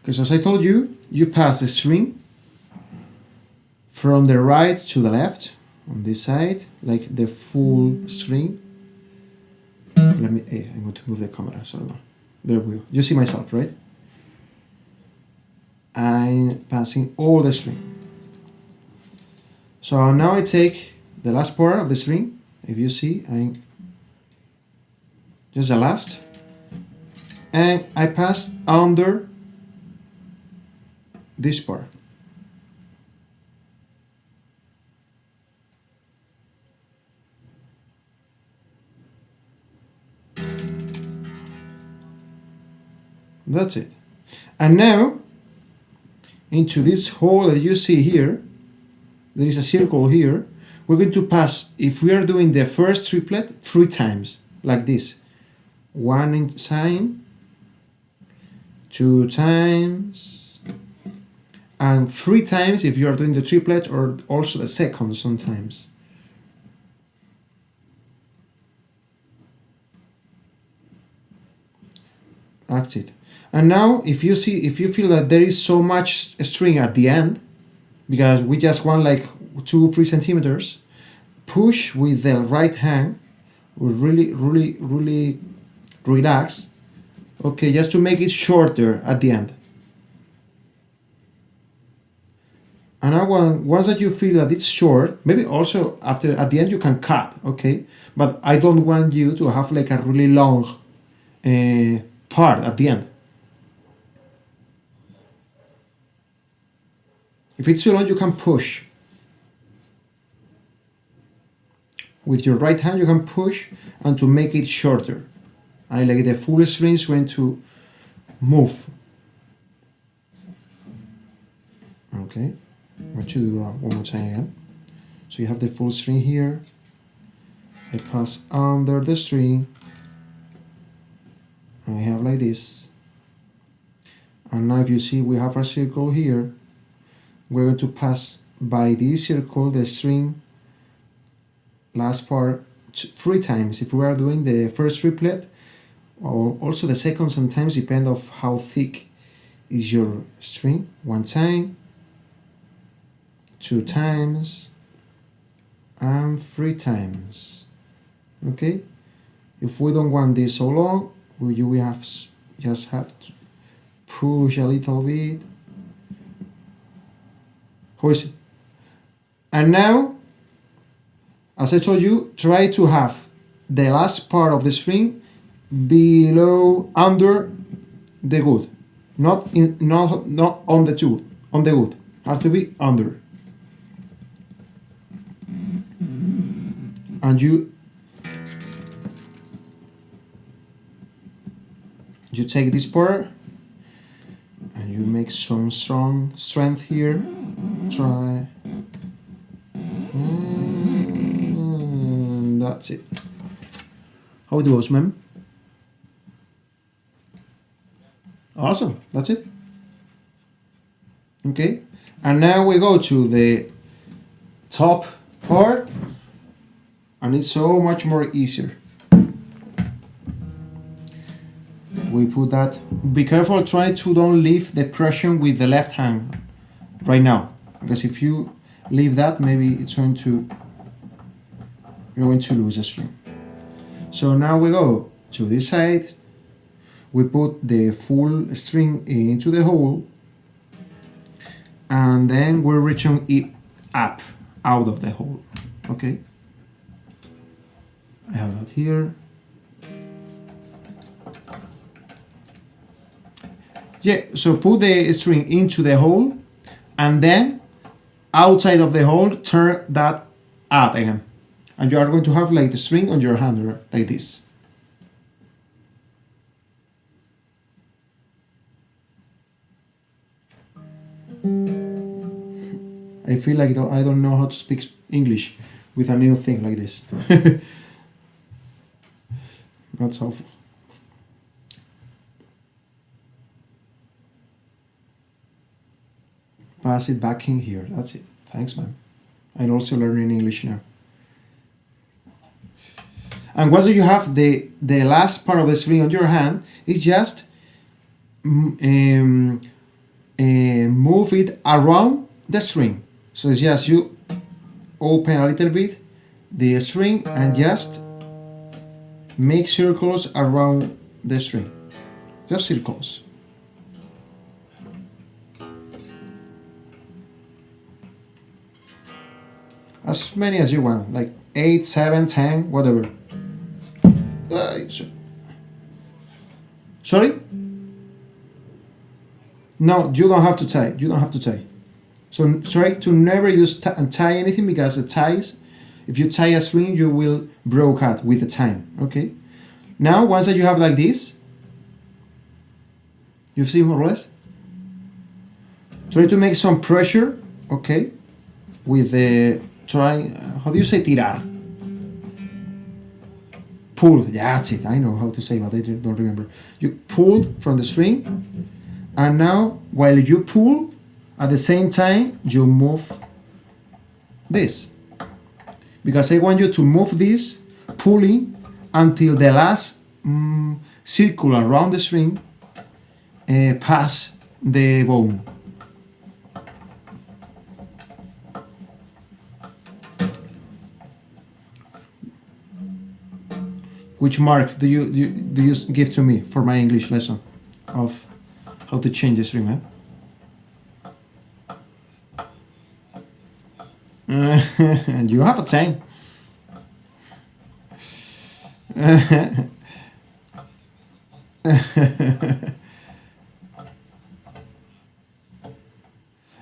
Because as I told you, you pass the string from the right to the left on this side, like the full string. Let me, I'm going to move the camera, sorry. There we go. You see myself, right? I'm passing all the string. So now I take the last part of the string. If you see, I'm just the last. And I pass under this part. That's it. And now, into this hole that you see here, there is a circle here. We're going to pass, if we are doing the first triplet, 3 times, like this. 1 inside, 2 times, and 3 times if you are doing the triplet, or also the second sometimes. That's it. And now if you feel that there is so much string at the end, because we just want like 2-3 centimeters, push with the right hand, really relax, okay, just to make it shorter at the end. And now once that you feel that it's short, maybe also at the end you can cut, okay, but I don't want you to have like a really long part at the end. If it's too long, you can push. With your right hand, you can push, and to make it shorter. I like the full string is going to move. Okay, I'm going to do that one more time again. So you have the full string here. I pass under the string. And I have like this. And now if you see, we have a circle here. We're going to pass by this circle the string last part 3 times if we are doing the first triplet, or also the second sometimes, depend of how thick is your string. 1 time, 2 times, and 3 times. Okay, if we don't want this so long, we just have to push a little bit. How is it? And now, as I told you, try to have the last part of the string below, under the good, not on the two, on the good. Have to be under. And you take this part and you make some strength here. Try. And that's it. How it goes, man? Awesome. That's it. Okay. And now we go to the top part, and it's so much more easier. We put that. Be careful. Try to don't leave the pressure with the left hand right now, because if you leave that, maybe it's going to, you're going to lose a string. So now we go to this side. We put the full string into the hole, and then we're reaching it up out of the hole. Okay, I have that here. Yeah, so put the string into the hole, and then outside of the hole, turn that up again. And you are going to have like the string on your hand, like this. I feel like I don't know how to speak English with a new thing like this. That's awful. Pass it back in here. That's it. Thanks, man. I'm also learning English now. And once you have the last part of the string on your hand, it's just move it around the string. So it's just you open a little bit the string and just make circles around the string. Just circles. As many as you want, like 8, 7, 10, whatever. Sorry? No, you don't have to tie. You don't have to tie. So try to never use tie anything, because the ties, if you tie a string, you will broke out with the time. Okay. Now, once that you have like this, you see more or less. Try to make some pressure. Okay, with the how do you say tirar? Pull. Yeah, that's it. I know how to say, but I don't remember. You pull from the string, and now while you pull, at the same time you move this, because I want you to move this pulling until the last circle around the string pass the bone. Which mark do you give to me for my English lesson of how to change the string, man? And you have a time.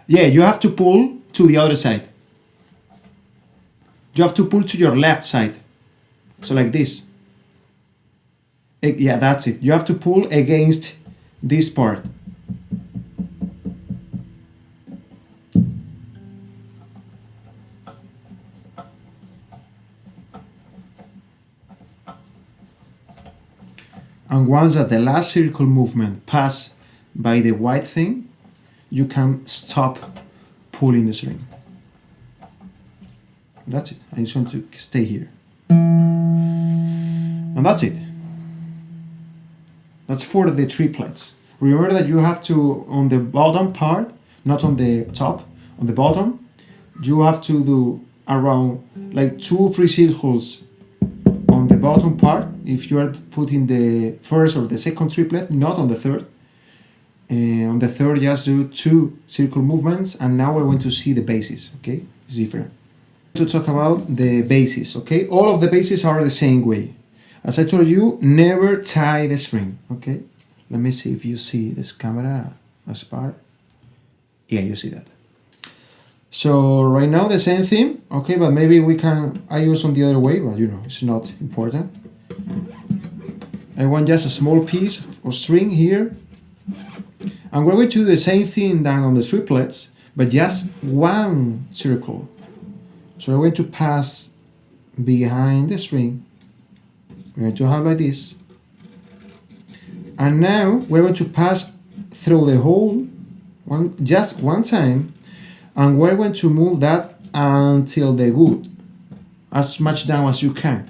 Yeah, you have to pull to the other side. You have to pull to your left side. So like this. Yeah, that's it. You have to pull against this part. And once that the last circle movement pass by the white thing, you can stop pulling the string. That's it. I just want to stay here. And that's it. That's for the triplets. Remember that you have to, on the bottom part, not on the top, on the bottom, you have to do around like 2 or 3 circles on the bottom part if you are putting the first or the second triplet, not on the third. On the third, just do 2 circle movements, and now we're going to see the bases. Okay, it's different. To talk about the bases. Okay, all of the bases are the same way. As I told you, never tie the string. Okay, let me see if you see this camera as part. Yeah, you see that. So right now the same thing. Okay, but maybe I use on the other way, but you know, it's not important. I want just a small piece of string here. And we're going to do the same thing down on the triplets, but just 1 circle. So we're going to pass behind the string. We're going to have like this. And now we're going to pass through the hole just one time, and we're going to move that until the good, as much down as you can.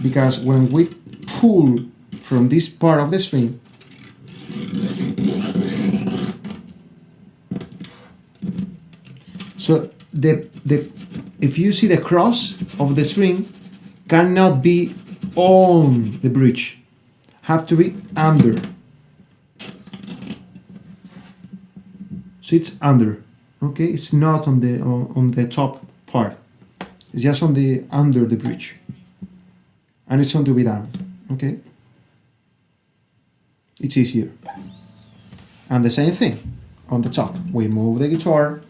Because when we pull from this part of the string, so if you see the cross of the string cannot be on the bridge, have to be under. So it's under, okay? It's not on the top part. It's just on the under the bridge, and it's going to be down, okay? It's easier. And the same thing on the top. We move the guitar.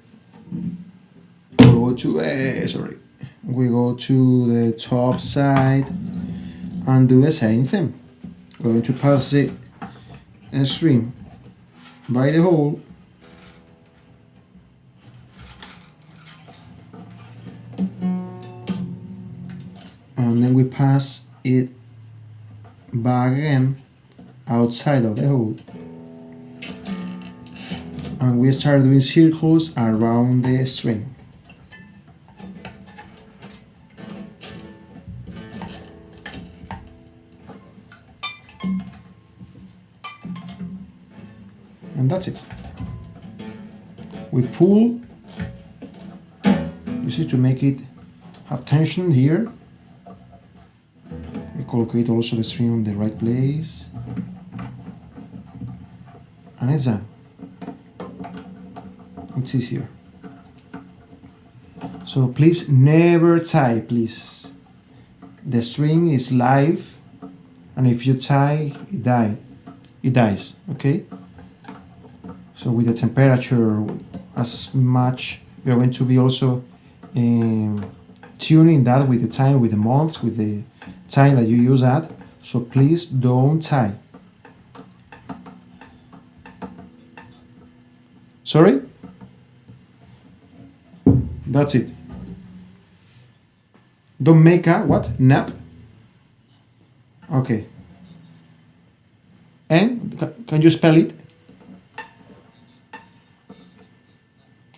We go to the top side and do the same thing. We're going to pass the string by the hole. And then we pass it back again outside of the hole. And we start doing circles around the string. And that's it. we pull, you see, to make it have tension here. We collocate also the string on the right place, and it's done. It's easier. So please never tie, please. The string is live, and if you tie, it dies, okay? So with the temperature as much, we are going to be also tuning that with the time, with the months, with the time that you use that. So please don't tie. Sorry? That's it. Don't make a what? Nap? Okay. And can you spell it?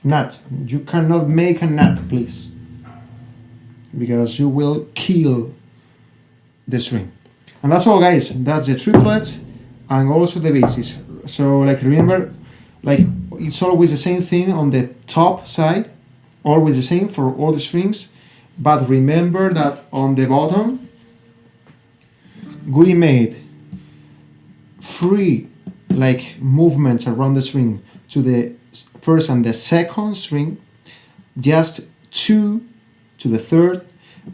Nut. You cannot make a nut, please, because you will kill the string. And that's all, guys. That's the triplets and also the bases. So like remember, like it's always the same thing on the top side, always the same for all the strings, but remember that on the bottom we made 3 like movements around the string to the first and the second string, just 2 to the third,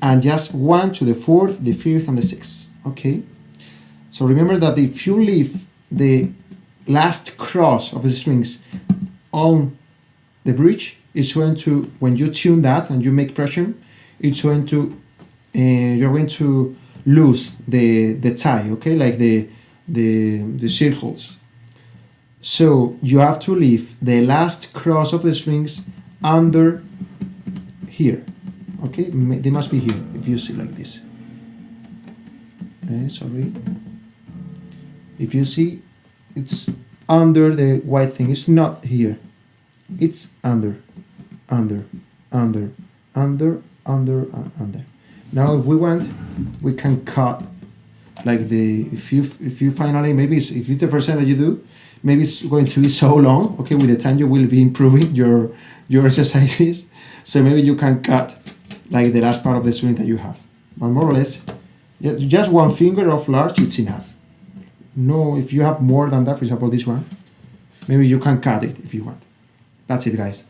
and just 1 to the fourth, the fifth, and the sixth. Okay, so remember that if you leave the last cross of the strings on the bridge, it's going to, when you tune that and you make pressure, it's going to you're going to lose the tie, okay, like the circles. So you have to leave the last cross of the strings under here, okay? They must be here if you see like this. Sorry. If you see, it's under the white thing. It's not here. It's under. Now if we want, we can cut like the, if you finally, maybe if it's the first time that you do, maybe it's going to be so long, okay, with the time you will be improving your exercises, so maybe you can cut like the last part of the string that you have, but more or less just 1 finger of large, it's enough. No, if you have more than that, for example this one, maybe you can cut it if you want. That's it, guys.